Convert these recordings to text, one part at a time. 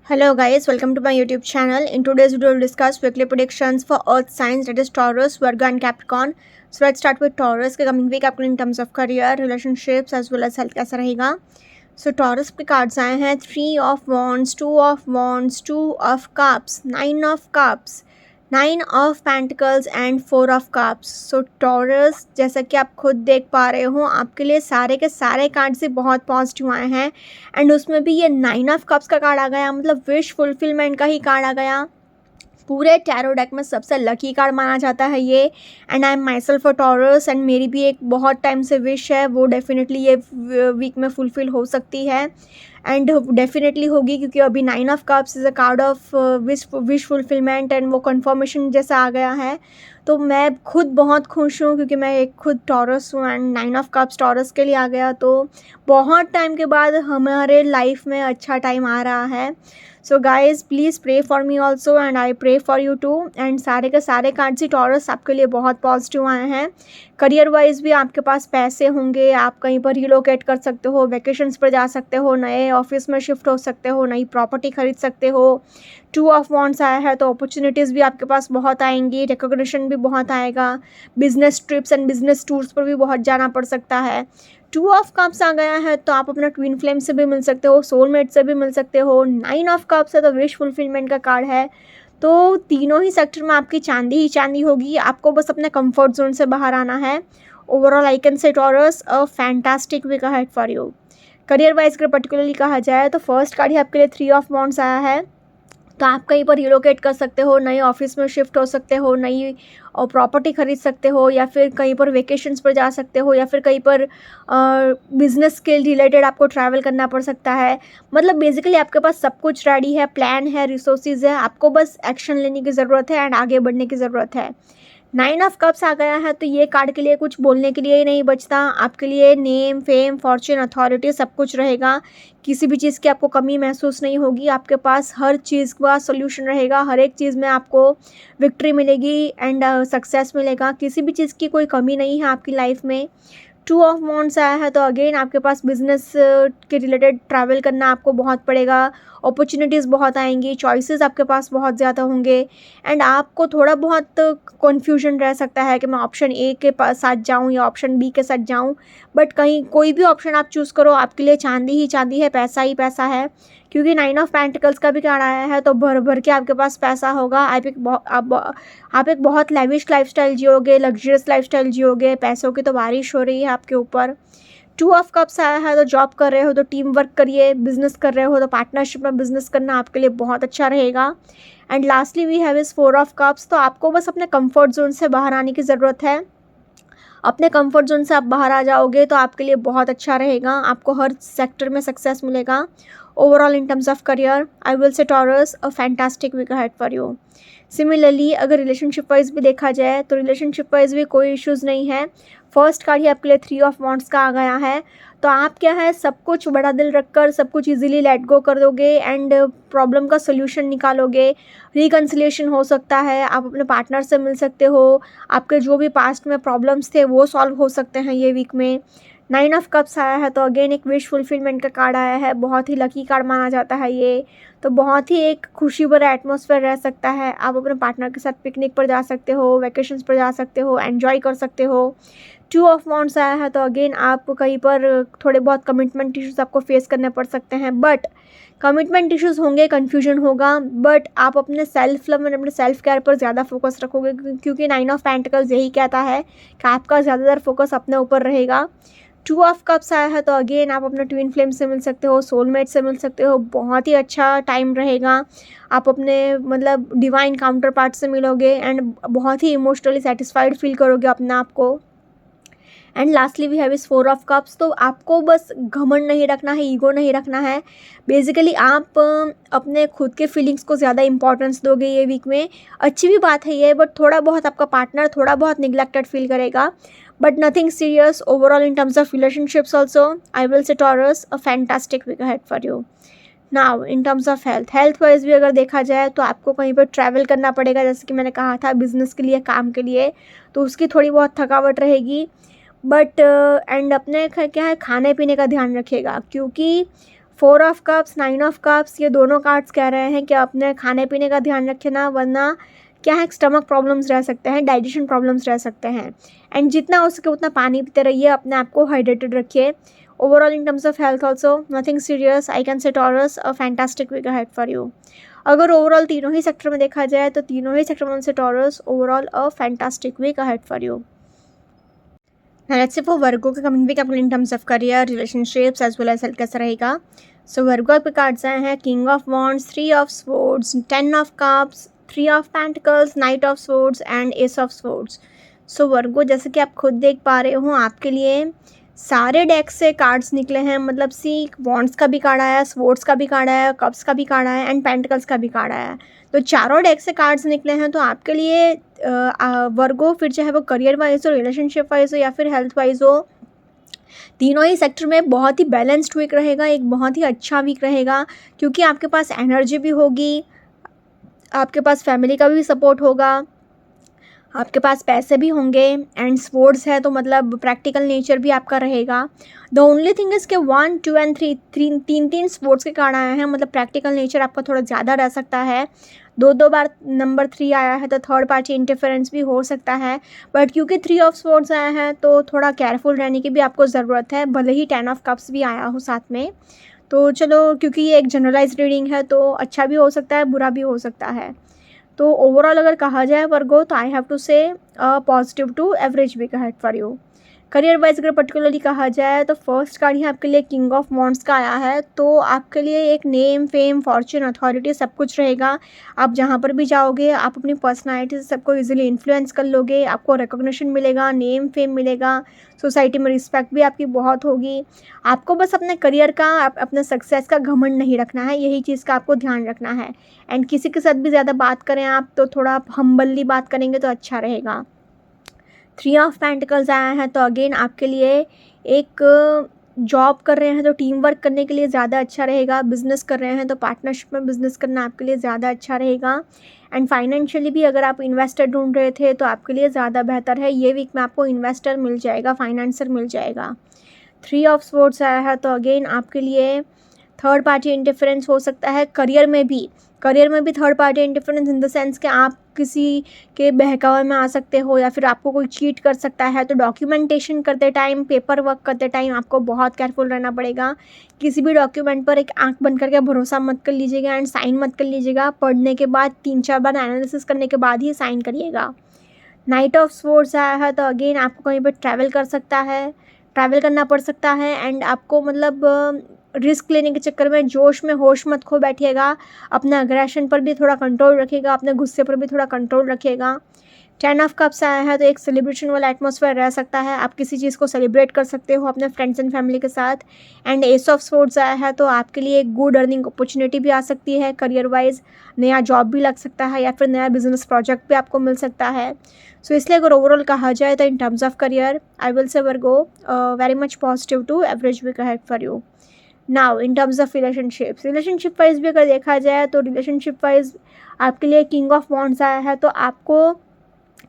Hello guys, welcome to my YouTube channel. In today's video, we'll discuss weekly predictions for Earth signs, that is Taurus, Virgo and Capricorn. So let's start with Taurus. के coming week आपको in terms of career, relationships as well as health कैसा रहेगा. So Taurus के cards आए हैं 3 of Wands, 2 of Wands, 2 of Cups, 9 of Cups, 9 of pentacles and 4 of cups. So taurus, जैसा कि आप खुद देख पा रहे हो, आपके लिए सारे के सारे कार्ड्स ही बहुत पॉजिटिव आए हैं. एंड उसमें भी ये 9 ऑफ कप्स का कार्ड आ गया, मतलब विश फुलफिलमेंट का ही कार्ड आ गया. पूरे टैरो डेक में सबसे लकी कार्ड माना जाता है ये. And I am my self a Taurus and मेरी भी एक बहुत टाइम से विश है, वो डेफिनेटली ये वीक में फुलफिल हो सकती है. एंड डेफिनेटली होगी, क्योंकि अभी 9 of cups is a card of wish fulfilment and वो कन्फर्मेशन जैसा आ गया है. तो मैं खुद बहुत खुश हूँ, क्योंकि मैं एक खुद टॉरस हूँ एंड 9 ऑफ कप्स टॉरस के लिए आ गया. तो बहुत टाइम के बाद हमारे लाइफ में अच्छा टाइम आ रहा है. So guys please pray for me also and I pray for you too. And सारे के सारे कार्ड्स ही टॉरस आपके लिए बहुत पॉजिटिव आए हैं. करियर वाइज भी आपके पास पैसे होंगे, आप कहीं पर रिलोकेट कर सकते हो, वेकेशंस पर जा सकते हो, नए ऑफिस में शिफ्ट हो सकते हो, नई प्रॉपर्टी खरीद सकते हो. 2 ऑफ वॉन्ड्स आया है तो अपॉर्चुनिटीज़ भी आपके पास बहुत आएंगी, रिकॉग्निशन भी बहुत आएगा, business trips and business tours पर भी बहुत जाना पड़ सकता है. 2 ऑफ कप्स आ गया है तो आप अपना ट्विन फ्लेम से भी मिल सकते हो, सोलमेट से भी मिल सकते हो. 9 ऑफ कप्स है तो विश फुलफिलमेंट का कार्ड है. तो तीनों ही सेक्टर में आपकी चांदी ही चांदी होगी. आपको बस अपने कंफर्ट जोन से बाहर आना है. Overall I can say Taurus a fantastic week ahead for you. Career wise अगर पर्टिकुलरली कहा जाए तो फर्स्ट कार्ड ही आपके लिए 3 ऑफ वॉन्ड्स आया है. तो आप कहीं पर रिलोकेट कर सकते हो, नए ऑफिस में शिफ्ट हो सकते हो, नई प्रॉपर्टी खरीद सकते हो, या फिर कहीं पर वेकेशंस पर जा सकते हो, या फिर कहीं पर बिजनेस के रिलेटेड आपको ट्रैवल करना पड़ सकता है. मतलब बेसिकली आपके पास सब कुछ रेडी है, प्लान है, रिसोर्सेज है, आपको बस एक्शन लेने की ज़रूरत है एंड आगे बढ़ने की ज़रूरत है. 9 ऑफ कप्स आ गया है तो ये कार्ड के लिए कुछ बोलने के लिए ही नहीं बचता. आपके लिए नेम, फेम, फॉर्च्यून, अथॉरिटी सब कुछ रहेगा. किसी भी चीज़ की आपको कमी महसूस नहीं होगी. आपके पास हर चीज़ का सोल्यूशन रहेगा, हर एक चीज़ में आपको विक्ट्री मिलेगी एंड सक्सेस मिलेगा. किसी भी चीज़ की कोई कमी नहीं है आपकी लाइफ में. 2 ऑफ वॉन्ड्स आया है तो अगेन आपके पास बिजनेस के रिलेटेड ट्रैवल करना आपको बहुत पड़ेगा. अपॉर्चुनिटीज़ बहुत आएंगी, चॉइसेस आपके पास बहुत ज़्यादा होंगे. एंड आपको थोड़ा बहुत कन्फ्यूजन रह सकता है कि मैं ऑप्शन ए के साथ जाऊं या ऑप्शन बी के साथ जाऊं. बट कहीं कोई भी ऑप्शन आप चूज़ करो, आपके लिए चांदी ही चांदी है, पैसा ही पैसा है. क्योंकि 9 ऑफ पेंटिकल्स का भी कार्ड आया है तो भर भर के आपके पास पैसा होगा. आप एक बहुत लेविश लाइफस्टाइल जियोगे, लग्जरियस लाइफस्टाइल जियोगे. पैसों की तो बारिश हो रही है आपके ऊपर. 2 ऑफ कप्स आया है तो जॉब कर रहे हो तो टीम वर्क करिए, बिजनेस कर रहे हो तो पार्टनरशिप में बिजनेस करना आपके लिए बहुत अच्छा रहेगा. And lastly we have is 4 of cups. तो आपको बस अपने कंफर्ट जोन से बाहर आने की ज़रूरत है. अपने कंफर्ट जोन से आप बाहर आ जाओगे तो आपके लिए बहुत अच्छा रहेगा, आपको हर सेक्टर में सक्सेस मिलेगा. Overall in terms of career I will say Taurus a fantastic week ahead for you. Similarly अगर रिलेशनशिप वाइज भी देखा जाए तो रिलेशनशिप वाइज भी कोई इश्यूज़ नहीं है. फर्स्ट कार्ड ही आपके लिए 3 ऑफ वॉन्ड्स का आ गया है. तो आप क्या है, सब कुछ बड़ा दिल रखकर सब कुछ इजीली लेट गो कर दोगे एंड प्रॉब्लम का सोल्यूशन निकालोगे. रिकन्सिलिएशन हो सकता है, आप अपने पार्टनर से मिल सकते हो, आपके जो भी पास्ट में प्रॉब्लम्स थे वो सॉल्व हो सकते हैं ये वीक में. 9 ऑफ कप्स आया है तो अगेन एक विश फुलफिलमेंट का कार्ड आया है. बहुत ही लकी कार्ड माना जाता है ये. तो बहुत ही एक खुशी भरा एटमॉस्फेयर रह सकता है. आप अपने पार्टनर के साथ पिकनिक पर जा सकते हो, वेकेशंस पर जा सकते हो, एन्जॉय कर सकते हो. 2 ऑफ वॉन्ड्स आया है तो अगेन आप कहीं पर थोड़े बहुत कमिटमेंट इश्यूज़ आपको फेस करने पड़ सकते हैं. बट कमिटमेंट इश्यूज़ होंगे, कन्फ्यूजन होगा, बट आप अपने सेल्फ लव एंड अपने सेल्फ केयर पर ज़्यादा फोकस रखोगे, क्योंकि 9 ऑफ पेंटिकल्स यही कहता है कि आपका ज़्यादातर फोकस अपने ऊपर रहेगा. 2 ऑफ कप्स आया है तो अगेन आप अपने ट्विन फ्लेम से मिल सकते हो, सोलमेट से मिल सकते हो. बहुत ही अच्छा टाइम रहेगा. आप अपने मतलब डिवाइन काउंटर पार्ट से मिलोगे एंड बहुत ही इमोशनली सेटिस्फाइड फील करोगे अपने आप को. एंड लास्टली वी हैव इस 4 ऑफ कप्स. तो आपको बस घमंड नहीं रखना है, ईगो नहीं रखना है. बेसिकली आप अपने खुद के फीलिंग्स को ज़्यादा इंपॉर्टेंस दोगे ये वीक में. अच्छी भी बात है ये, बट थोड़ा बहुत आपका पार्टनर थोड़ा बहुत निगलेक्टेड फील करेगा. But nothing serious. Overall in terms of relationships also I will say Taurus a fantastic week ahead for you. Now in terms of health wise भी अगर देखा जाए तो आपको कहीं पर ट्रैवल करना पड़ेगा, जैसे कि मैंने कहा था बिजनेस के लिए, काम के लिए. तो उसकी थोड़ी बहुत थकावट रहेगी. बट एंड अपने क्या है, खाने पीने का ध्यान रखिएगा, क्योंकि 4 ऑफ कप्स, 9 ऑफ कप्स, ये दोनों कार्ड्स कह रहे हैं कि अपने खाने पीने का ध्यान रखना, वरना क्या है स्टमक प्रॉब्लम्स रह सकते हैं, डाइजेशन प्रॉब्लम्स रह सकते हैं। एंड जितना हो सके उतना पानी पीते रहिए, अपने आप को हाइड्रेटेड रखिए। Overall in terms of health also nothing serious, I can say Taurus a fantastic week ahead for you. अगर ओवरऑल तीनों ही सेक्टर में देखा जाए तो तीनों ही सेक्टर में से Taurus overall a fantastic week ahead for you. Now let's say for Virgo का कमिंग वीक आपको in terms of career, relationships as well as health कैसा रहेगा। सो वर्गो आपके कार्ड्स आए हैं king of wands, 3 of swords, 10 of cups, 3 of pentacles, knight of swords and ace of swords. So Virgo जैसे कि आप खुद देख पा रहे हो आपके लिए सारे डेक से कार्ड्स निकले हैं, मतलब सी वॉन्ड्स का भी कार्ड आया, स्वॉर्ड्स का भी कार्ड आया, कप्स का भी कार्ड आया एंड पेंटिकल्स का भी कार्ड आया। तो चारों डेक से कार्ड्स निकले हैं। तो आपके लिए वर्गो फिर चाहे वो करियर वाइज हो, रिलेशनशिप वाइज हो या फिर हेल्थ वाइज हो, तीनों ही सेक्टर में बहुत ही बैलेंस्ड वीक रहेगा, एक बहुत ही अच्छा वीक रहेगा, क्योंकि आपके पास एनर्जी भी होगी, आपके पास फैमिली का भी सपोर्ट होगा, आपके पास पैसे भी होंगे एंड स्पोर्ट्स है तो मतलब प्रैक्टिकल नेचर भी आपका रहेगा। द ओनली थिंग इज़ कि 1, 2 एंड 3 तीन स्पोर्ट्स के कार्ड आए हैं, मतलब प्रैक्टिकल नेचर आपका थोड़ा ज़्यादा रह सकता है। दो बार नंबर 3 आया है तो थर्ड पार्टी इंटरफेरेंस भी हो सकता है, बट क्योंकि 3 ऑफ स्पोर्ट्स आए हैं तो थोड़ा केयरफुल रहने की भी आपको ज़रूरत है, भले ही 10 ऑफ कप्स भी आया हो साथ में। तो चलो, क्योंकि ये एक जनरलाइज रीडिंग है तो अच्छा भी हो सकता है, बुरा भी हो सकता है। तो ओवरऑल अगर कहा जाए वर्गो तो I have to say positive to average week ahead for you. Career wise अगर पर्टिकुलरली कहा जाए तो फर्स्ट कार्ड ही आपके लिए किंग ऑफ वॉन्ड्स का आया है, तो आपके लिए एक नेम, फेम, फॉर्चून, अथॉरिटी सब कुछ रहेगा। आप जहाँ पर भी जाओगे आप अपनी पर्सनालिटी से सबको इजीली इन्फ्लुएंस कर लोगे, आपको रिकॉग्निशन मिलेगा, नेम फेम मिलेगा, सोसाइटी में रिस्पेक्ट भी आपकी बहुत होगी। आपको बस अपने करियर का, अपने सक्सेस का घमंड नहीं रखना है, यही चीज़ का आपको ध्यान रखना है। एंड किसी के साथ भी ज़्यादा बात करें आप तो थोड़ा हम्बली बात करेंगे तो अच्छा रहेगा। 3 ऑफ पेंटिकल्स आया है तो अगेन आपके लिए एक जॉब कर रहे हैं तो टीम वर्क करने के लिए ज़्यादा अच्छा रहेगा, बिजनेस कर रहे हैं तो पार्टनरशिप में बिजनेस करना आपके लिए ज़्यादा अच्छा रहेगा। एंड फाइनेंशियली भी अगर आप इन्वेस्टर ढूंढ रहे थे तो आपके लिए ज़्यादा बेहतर है, ये वीक में आपको इन्वेस्टर मिल जाएगा, फाइनेंसर मिल जाएगा। 3 ऑफ स्वॉर्ड्स आया है तो अगेन आपके लिए थर्ड पार्टी इंटरफेरेंस हो सकता है। करियर में भी third party interference in the sense कि आप किसी के बहकावे में आ सकते हो या फिर आपको कोई चीट कर सकता है। तो डॉक्यूमेंटेशन करते टाइम, पेपर वर्क करते टाइम आपको बहुत केयरफुल रहना पड़ेगा। किसी भी डॉक्यूमेंट पर एक आंख बंद करके भरोसा मत कर लीजिएगा एंड साइन मत कर लीजिएगा। पढ़ने के बाद 3-4 बार एनालिसिस करने के बाद ही साइन करिएगा। नाइट ऑफ स्वॉर्ड्स आया है तो अगेन आपको कहीं पर ट्रैवल करना पड़ सकता है एंड आपको मतलब रिस्क लेने के चक्कर में जोश में होश मत खो बैठिएगा। अपना अग्रेशन पर भी थोड़ा कंट्रोल रखिएगा, अपने गुस्से पर भी थोड़ा कंट्रोल रखिएगा। 10 ऑफ कप्स आया है तो एक सेलिब्रेशन वाला एटमॉस्फेयर रह सकता है, आप किसी चीज़ को सेलिब्रेट कर सकते हो अपने फ्रेंड्स एंड फैमिली के साथ। एंड एस ऑफ स्वॉर्ड्स आया है तो आपके लिए एक गुड अर्निंग अपॉर्चुनिटी भी आ सकती है, करियर वाइज नया जॉब भी लग सकता है या फिर नया बिजनेस प्रोजेक्ट भी आपको मिल सकता है। सो इसलिए अगर ओवरऑल कहा जाए तो in terms of career I will say Virgo very much positive to average week ahead for you. Now in terms of relationship wise भी अगर देखा जाए तो रिलेशनशिप वाइज आपके लिए किंग ऑफ वॉन्ड्स आया है तो आपको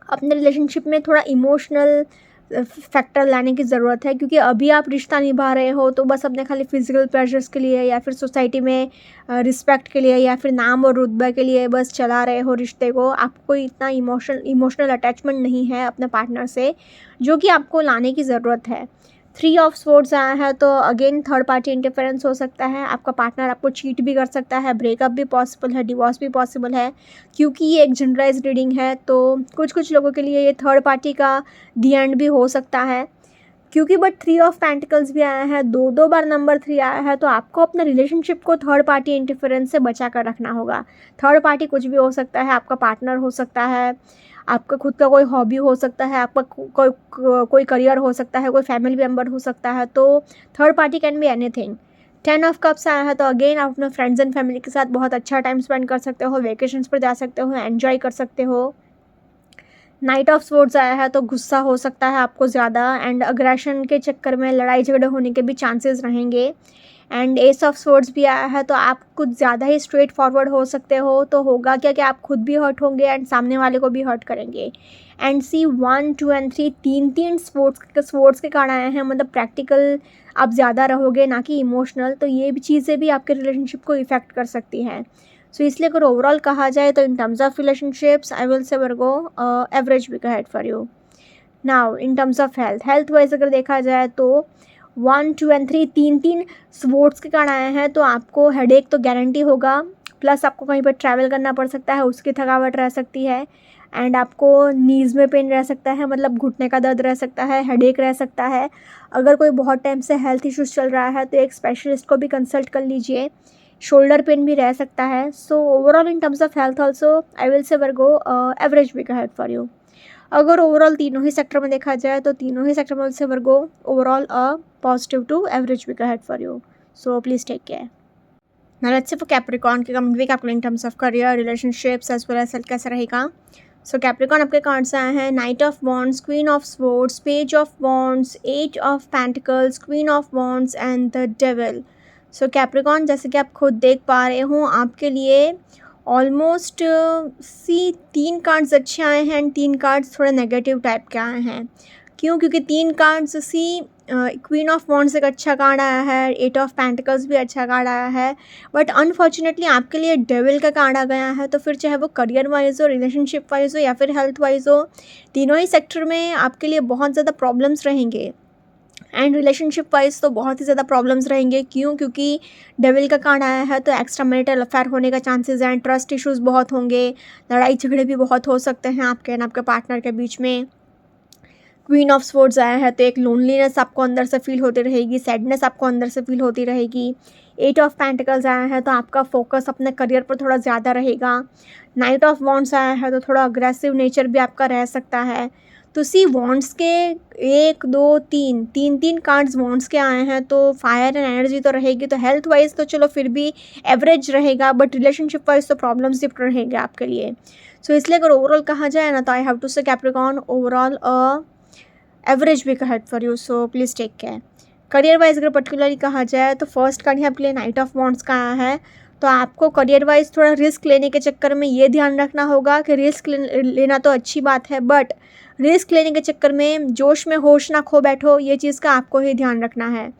अपने रिलेशनशिप में थोड़ा इमोशनल फैक्टर लाने की ज़रूरत है, क्योंकि अभी आप रिश्ता निभा रहे हो तो बस अपने खाली फिजिकल प्लेजर्स के लिए या फिर सोसाइटी में रिस्पेक्ट के लिए या फिर नाम और रुतबा के लिए बस चला रहे हो रिश्ते को। आपको इतना इमोशनल अटैचमेंट नहीं है अपने पार्टनर से, जो कि आपको लाने की ज़रूरत है। 3 ऑफ स्वॉर्ड्स आया है तो अगेन थर्ड पार्टी इंटरफेरेंस हो सकता है, आपका पार्टनर आपको चीट भी कर सकता है, ब्रेकअप भी पॉसिबल है, डिवोर्स भी पॉसिबल है। क्योंकि ये एक जनरलाइज रीडिंग है तो कुछ लोगों के लिए ये थर्ड पार्टी का दी एंड भी हो सकता है। क्योंकि बट 3 ऑफ पेंटिकल्स भी आया है, दो बार नंबर 3 आया है, तो आपको अपने रिलेशनशिप को थर्ड पार्टी इंटरफेरेंस से बचा कर रखना होगा। थर्ड पार्टी कुछ भी हो सकता है, आपका पार्टनर हो सकता है, आपका खुद का कोई हॉबी हो सकता है, आपका कोई करियर हो सकता है, कोई फैमिली मेम्बर हो सकता है। तो third party can be anything. 10 of cups आया है तो अगेन आप अपने फ्रेंड्स एंड फैमिली के साथ बहुत अच्छा टाइम स्पेंड कर सकते हो, वेकेशंस पर जा सकते हो, एंजॉय कर सकते हो। नाइट ऑफ स्वॉर्ड्स आया है तो गुस्सा हो सकता है आपको ज़्यादा एंड अग्रेशन के चक्कर में लड़ाई झगड़े होने के भी चांसेस रहेंगे। एंड एस ऑफ स्वॉर्ड्स भी आया है, तो आप कुछ ज़्यादा ही स्ट्रेट फॉरवर्ड हो सकते हो। तो होगा क्या कि आप खुद भी हर्ट होंगे एंड सामने वाले को भी हर्ट करेंगे। एंड सी 1, 2 एंड 3 तीन स्पोर्ट्स के कार्ड आए हैं, मतलब प्रैक्टिकल आप ज़्यादा रहोगे ना कि इमोशनल। तो ये भी चीज़ें भी आपके रिलेशनशिप को इफ़ेक्ट कर सकती हैं। सो इसलिए अगर ओवरऑल कहा जाए तो in terms of relationships I will say Virgo average week ahead for you. Now in terms of health wise अगर देखा जाए तो 1, 2 एंड 3 तीन स्पोर्ट्स के कार्ड आए हैं, तो आपको हेडेक तो गारंटी होगा, प्लस आपको कहीं पर ट्रैवल करना पड़ सकता है, उसकी थकावट रह सकती है। एंड आपको नीज़ में पेन रह सकता है, मतलब घुटने का दर्द रह सकता है, हेडेक रह सकता है। अगर कोई बहुत टाइम से हेल्थ इश्यूज़ चल रहा है तो एक स्पेशलिस्ट को भी कंसल्ट कर लीजिए। शोल्डर पेन भी रह सकता है। So overall in terms of health also I will say Virgo average week ahead for you. अगर ओवरऑल तीनों ही सेक्टर में देखा जाए तो तीनों ही सेक्टर में से Virgo overall a positive to average week ahead for you. So please take care. Now let's say for Capricorn के कमिंग वीक आपको in terms of career, relationships as well as health कैसा रहेगा। So Capricorn आपके cards आए हैं knight of wands, queen of swords, page of wands, eight of pentacles, queen of wands and the devil. So Capricorn जैसे कि आप खुद देख पा रहे हो आपके लिए ऑलमोस्ट सी 3 कार्ड्स अच्छे आए हैं एंड 3 कार्ड्स थोड़े नेगेटिव टाइप के आए हैं। क्यों? क्योंकि 3 cards see queen of wands एक अच्छा कार्ड आया है, एट ऑफ पेंटिकल्स भी अच्छा कार्ड आया है, बट अनफॉर्चुनेटली आपके लिए डेविल का कार्ड आ गया है। तो फिर चाहे वो करियर वाइज हो, रिलेशनशिप वाइज हो या फिर हेल्थ वाइज हो, तीनों ही सेक्टर में आपके लिए बहुत ज़्यादा प्रॉब्लम्स रहेंगे। एंड रिलेशनशिप वाइज तो बहुत ही ज़्यादा प्रॉब्लम्स रहेंगे। क्यों? क्योंकि डेविल का कार्ड आया है, तो एक्स्ट्रा मैरिटल अफेयर होने का चांसेस हैं, ट्रस्ट इश्यूज़ बहुत होंगे, लड़ाई झगड़े भी बहुत हो सकते हैं आपके एंड आपके पार्टनर के बीच में। क्वीन ऑफ स्वॉर्ड्स आया है, तो एक लोनलीनेस आपको अंदर से फील होती रहेगी, सैडनेस आपको अंदर से फील होती रहेगी। एट ऑफ पेंटिकल्स आया है, तो आपका फोकस अपने करियर पर थोड़ा ज़्यादा रहेगा। नाइट ऑफ वॉन्ड्स आया है, तो थोड़ा अग्रेसिव नेचर भी आपका रह सकता है। तो सी वॉन्ड्स के 1, 2, 3 कार्ड्स वॉन्ड्स के आए हैं, तो फायर एंड एनर्जी तो रहेगी। तो हेल्थ वाइज तो चलो फिर भी एवरेज रहेगा, बट रिलेशनशिप वाइज तो प्रॉब्लम्स ही रहेंगे आपके लिए। सो इसलिए अगर ओवरऑल कहा जाए ना, तो I have to say Capricorn overall average week ahead for you. So please take care. Career wise अगर पर्टिकुलरली कहा जाए तो फर्स्ट कार्ड ही आपके लिए नाइट ऑफ वॉन्ड्स का आया है, तो आपको करियर वाइज थोड़ा रिस्क लेने के चक्कर में ये ध्यान रखना होगा कि रिस्क लेना तो अच्छी बात है, बट रिस्क लेने के चक्कर में जोश में होश ना खो बैठो, ये चीज़ का आपको ही ध्यान रखना है।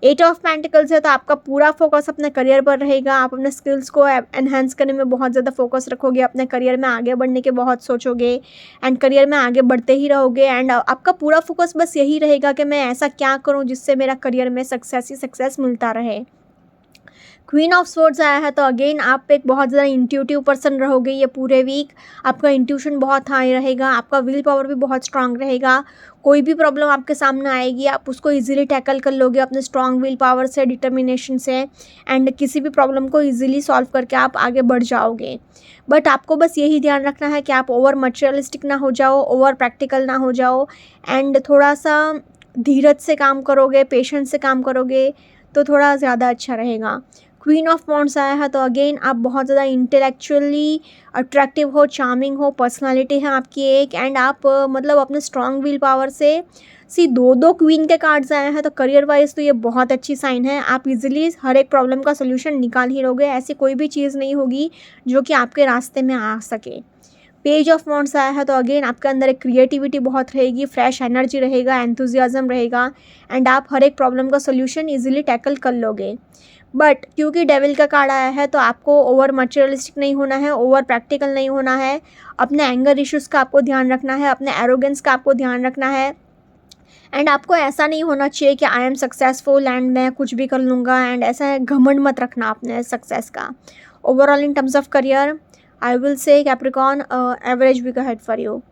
एट ऑफ पेंटिकल्स है, तो आपका पूरा फोकस अपने करियर पर रहेगा, आप अपने स्किल्स को एनहांस करने में बहुत ज़्यादा फोकस रखोगे, अपने करियर में आगे बढ़ने के बहुत सोचोगे एंड करियर में आगे बढ़ते ही रहोगे। एंड आपका पूरा फोकस बस यही रहेगा कि मैं ऐसा क्या करूं जिससे मेरा करियर में सक्सेस ही सक्सेस मिलता रहे। क्वीन ऑफ स्वॉर्ड्स आया है, तो अगेन आप एक बहुत ज़्यादा इंट्यूटिव पर्सन रहोगे ये पूरे वीक। आपका इंट्यूशन बहुत हाई रहेगा, आपका विल पावर भी बहुत स्ट्रांग रहेगा। कोई भी प्रॉब्लम आपके सामने आएगी आप उसको इजीली टैकल कर लोगे अपने स्ट्रांग विल पावर से, डिटर्मिनेशन से, एंड किसी भी प्रॉब्लम को इजीली सॉल्व करके आप आगे बढ़ जाओगे। बट आपको बस यही ध्यान रखना है कि आप ओवर मटेरियलिस्टिक ना हो जाओ, ओवर प्रैक्टिकल ना हो जाओ, एंड थोड़ा सा धीरज से काम करोगे, पेशेंस से काम करोगे तो थोड़ा ज़्यादा अच्छा रहेगा। क्वीन ऑफ वॉन्ड्स आया है, तो अगेन आप बहुत ज़्यादा इंटेलेक्चुअली अट्रैक्टिव हो, चार्मिंग हो, पर्सनालिटी है आपकी एक, एंड आप मतलब अपने स्ट्रॉन्ग विल पावर से सी 2 क्वीन के कार्ड्स आए हैं, तो करियर वाइज तो ये बहुत अच्छी साइन है। आप इजीली हर एक प्रॉब्लम का सोल्यूशन निकाल ही लोगे, ऐसी कोई भी चीज़ नहीं होगी जो कि आपके रास्ते में आ सके। पेज ऑफ वॉन्ड्स आया है, तो अगेन आपके अंदर एक क्रिएटिविटी बहुत रहेगी, फ्रेश एनर्जी रहेगा, एंथुजियाज्म रहेगा, एंड आप हर एक प्रॉब्लम का सोल्यूशन इजीली टैकल कर लोगे। बट क्योंकि डेविल का कार्ड आया है, तो आपको ओवर मटेरियलिस्टिक नहीं होना है, ओवर प्रैक्टिकल नहीं होना है, अपने एंगर इश्यूज़ का आपको ध्यान रखना है, अपने एरोगेंस का आपको ध्यान रखना है, एंड आपको ऐसा नहीं होना चाहिए कि आई एम सक्सेसफुल एंड मैं कुछ भी कर लूँगा, एंड ऐसा घमंड मत रखना अपने सक्सेस का। Overall in terms of career I will say Capricorn average week ahead for you.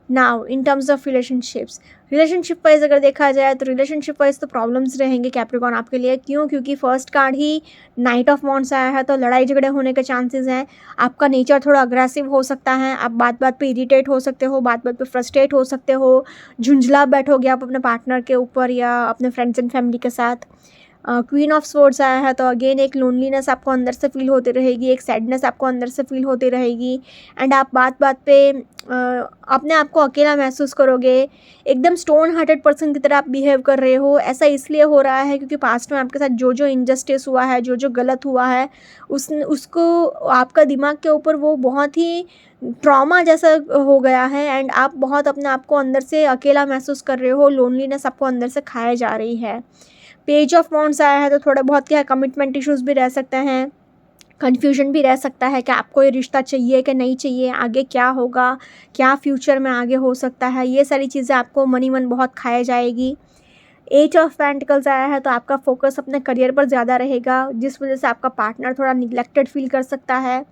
Now in terms of relationship wise अगर देखा जाए तो रिलेशनशिप वाइज तो प्रॉब्लम्स रहेंगे कैप्रिकॉन आपके लिए। क्यों? क्योंकि फर्स्ट कार्ड ही नाइट ऑफ वॉन्ड्स आया है, तो लड़ाई झगड़े होने के चांसेस हैं। आपका नेचर थोड़ा अग्रेसिव हो सकता है, आप बात बात पे इरिटेट हो सकते हो, बात बात पे फ्रस्ट्रेट हो सकते हो, झुंझला बैठोगे आप अपने पार्टनर के ऊपर या अपने फ्रेंड्स एंड फैमिली के साथ। क्वीन ऑफ स्वॉर्ड्स आया है तो अगेन एक लोनलीनेस आपको अंदर से फील होती रहेगी, एक सैडनेस आपको अंदर से फील होती रहेगी एंड आप बात बात पे अपने आप को अकेला महसूस करोगे, एकदम स्टोन हार्टेड पर्सन की तरह आप बिहेव कर रहे हो। ऐसा इसलिए हो रहा है क्योंकि पास्ट में आपके साथ जो जो इनजस्टिस हुआ है, जो जो गलत हुआ है, उसको आपका दिमाग के ऊपर वो बहुत ही ट्रॉमा जैसा हो गया है एंड आप बहुत अपने आप को अंदर से अकेला महसूस कर रहे हो, लोनलीनेस आपको अंदर से खाए जा रही है। पेज ऑफ वॉन्ड्स आया है तो थोड़ा बहुत क्या कमिटमेंट इश्यूज़ भी रह सकते हैं, कन्फ्यूजन भी रह सकता है कि आपको ये रिश्ता चाहिए कि नहीं चाहिए, आगे क्या होगा, क्या फ्यूचर में आगे हो सकता है, ये सारी चीज़ें आपको मनी मन बहुत खाए जाएगी। एज ऑफ पेंटिकल्स आया है तो आपका फोकस अपने करियर पर ज़्यादा रहेगा, जिस वजह से आपका पार्टनर थोड़ा निगलेक्टेड फील कर सकता है।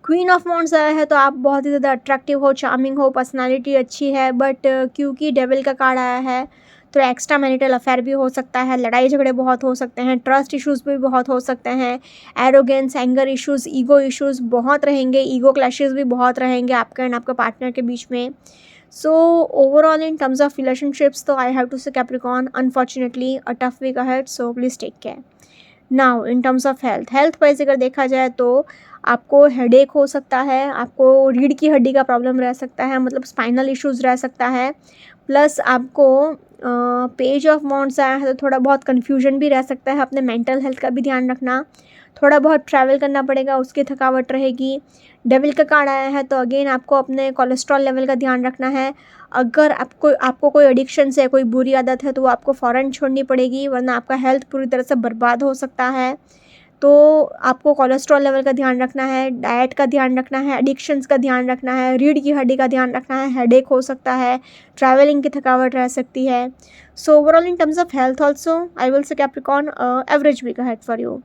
क्वीन ऑफ वॉन्ड्स आया है तो आप बहुत ही ज़्यादा अट्रैक्टिव हो, चार्मिंग हो, पर्सनालिटी अच्छी है, बट क्योंकि डेविल का कार्ड आया है तो एक्स्ट्रा मैरिटल अफेयर भी हो सकता है, लड़ाई झगड़े बहुत हो सकते हैं, ट्रस्ट इश्यूज़ भी बहुत हो सकते हैं, arrogance, anger issues, ego issues बहुत रहेंगे, ईगो क्लैशेस भी बहुत रहेंगे आपके एंड आपके पार्टनर के बीच में। So overall in terms of relationships तो I have to say Capricorn unfortunately a tough week ahead, so please take care. Now in terms of health wise अगर देखा जाए तो आपको हेडेक हो सकता है, आपको रीढ़ की हड्डी का प्रॉब्लम रह सकता है, मतलब स्पाइनल इश्यूज़ रह सकता है, प्लस आपको पेज ऑफ वॉन्ड्स आया है तो थोड़ा बहुत कन्फ्यूजन भी रह सकता है, अपने मेंटल हेल्थ का भी ध्यान रखना, थोड़ा बहुत ट्रैवल करना पड़ेगा, उसकी थकावट रहेगी। डेविल का कार्ड आया है तो अगेन आपको अपने कोलेस्ट्रॉल लेवल का ध्यान रखना है, अगर आपको कोई एडिक्शन है, कोई बुरी आदत है तो वो आपको फ़ौरन छोड़नी पड़ेगी, वरना आपका हेल्थ पूरी तरह से बर्बाद हो सकता है। तो आपको कोलेस्ट्रॉल लेवल का ध्यान रखना है, डाइट का ध्यान रखना है, एडिक्शंस का ध्यान रखना है, रीढ़ की हड्डी का ध्यान रखना है, हेडेक हो सकता है, ट्रैवलिंग की थकावट रह सकती है। So overall in terms of health also I will say Capricorn average week ahead for you.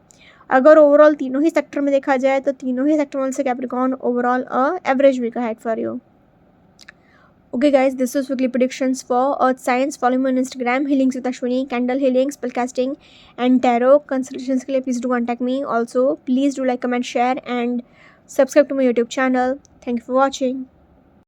अगर ओवरऑल तीनों ही सेक्टर में देखा जाए तो तीनों ही सेक्टर में से Capricorn overall average week ahead for you. Okay guys, this was weekly predictions for Earth Science. Follow me on Instagram, Healings with Ashwini, Candle Healing, Spellcasting and Tarot. Consultations के लिए please do contact me. Also, please do like, comment, share and subscribe to my YouTube channel. Thank you for watching.